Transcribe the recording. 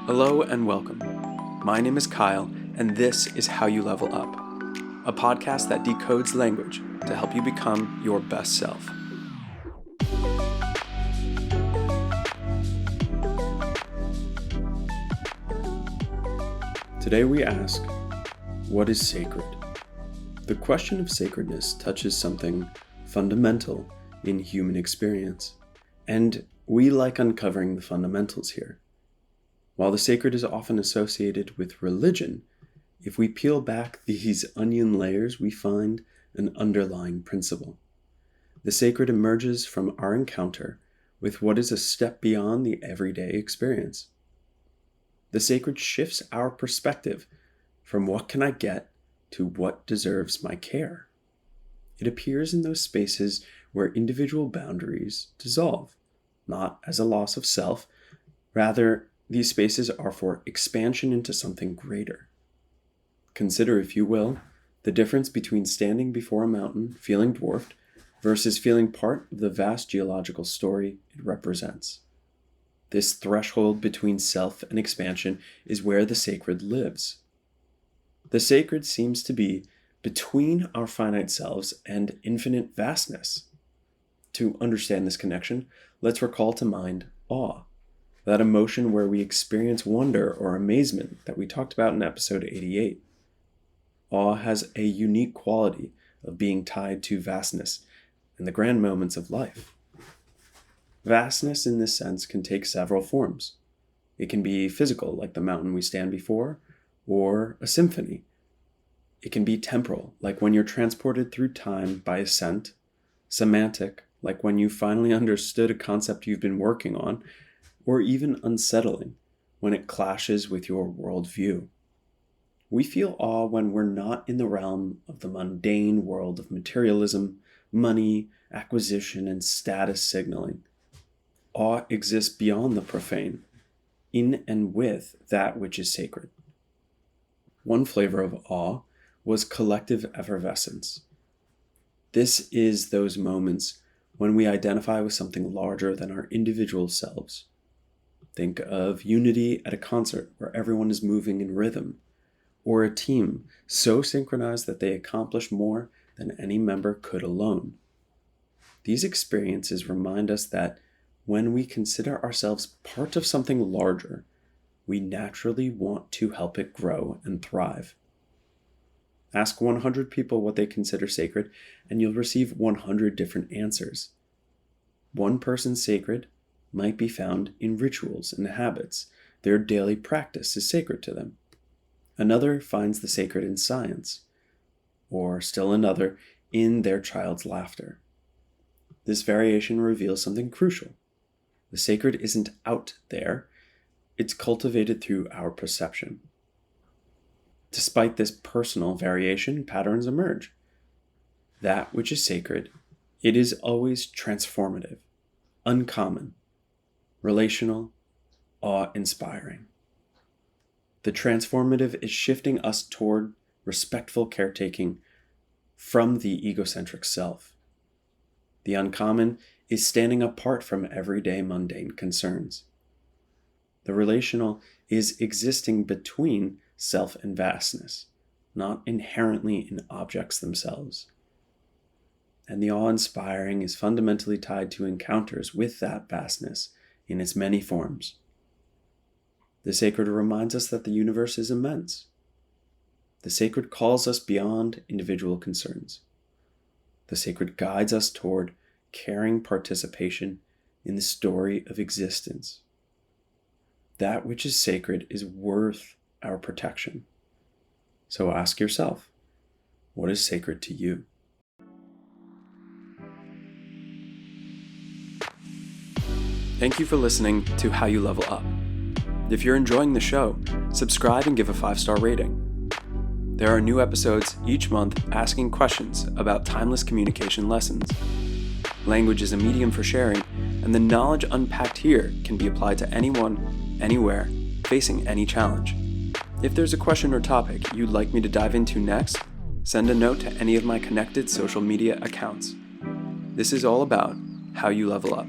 Hello and welcome. My name is Kyle, and this is How You Level Up, a podcast that decodes language to help you become your best self. Today we ask, what is sacred? The question of sacredness touches something fundamental in human experience, and we like uncovering the fundamentals here. While the sacred is often associated with religion, if we peel back these onion layers, we find an underlying principle. The sacred emerges from our encounter with what is a step beyond the everyday experience. The sacred shifts our perspective from what can I get to what deserves my care. It appears in those spaces where individual boundaries dissolve, not as a loss of self, rather these spaces are for expansion into something greater. Consider, if you will, the difference between standing before a mountain feeling dwarfed versus feeling part of the vast geological story it represents. This threshold between self and expansion is where the sacred lives. The sacred seems to be between our finite selves and infinite vastness. To understand this connection, let's recall to mind awe. That emotion where we experience wonder or amazement that we talked about in episode 88. Awe has a unique quality of being tied to vastness and the grand moments of life. Vastness in this sense can take several forms. It can be physical, like the mountain we stand before, or a symphony. It can be temporal, like when you're transported through time by ascent, semantic, like when you finally understood a concept you've been working on, or even unsettling when it clashes with your worldview. We feel awe when we're not in the realm of the mundane world of materialism, money, acquisition, and status signaling. Awe exists beyond the profane, in and with that which is sacred. One flavor of awe was collective effervescence. This is those moments when we identify with something larger than our individual selves. Think of unity at a concert where everyone is moving in rhythm, or a team so synchronized that they accomplish more than any member could alone. These experiences remind us that when we consider ourselves part of something larger, we naturally want to help it grow and thrive. Ask 100 people what they consider sacred, and you'll receive 100 different answers. One person's sacred might be found in rituals and habits. Their daily practice is sacred to them. Another finds the sacred in science, or still another in their child's laughter. This variation reveals something crucial. The sacred isn't out there, it's cultivated through our perception. Despite this personal variation, patterns emerge. That which is sacred, it is always transformative, uncommon, relational, awe-inspiring. The transformative is shifting us toward respectful caretaking from the egocentric self. The uncommon is standing apart from everyday mundane concerns. The relational is existing between self and vastness, not inherently in objects themselves. And the awe-inspiring is fundamentally tied to encounters with that vastness in its many forms. The sacred reminds us that the universe is immense. The sacred calls us beyond individual concerns. The sacred guides us toward caring participation in the story of existence. That which is sacred is worth our protection. So ask yourself, what is sacred to you? Thank you for listening to How You Level Up. If you're enjoying the show, subscribe and give a 5-star rating. There are new episodes each month asking questions about timeless communication lessons. Language is a medium for sharing, and the knowledge unpacked here can be applied to anyone, anywhere, facing any challenge. If there's a question or topic you'd like me to dive into next, send a note to any of my connected social media accounts. This is all about how you level up.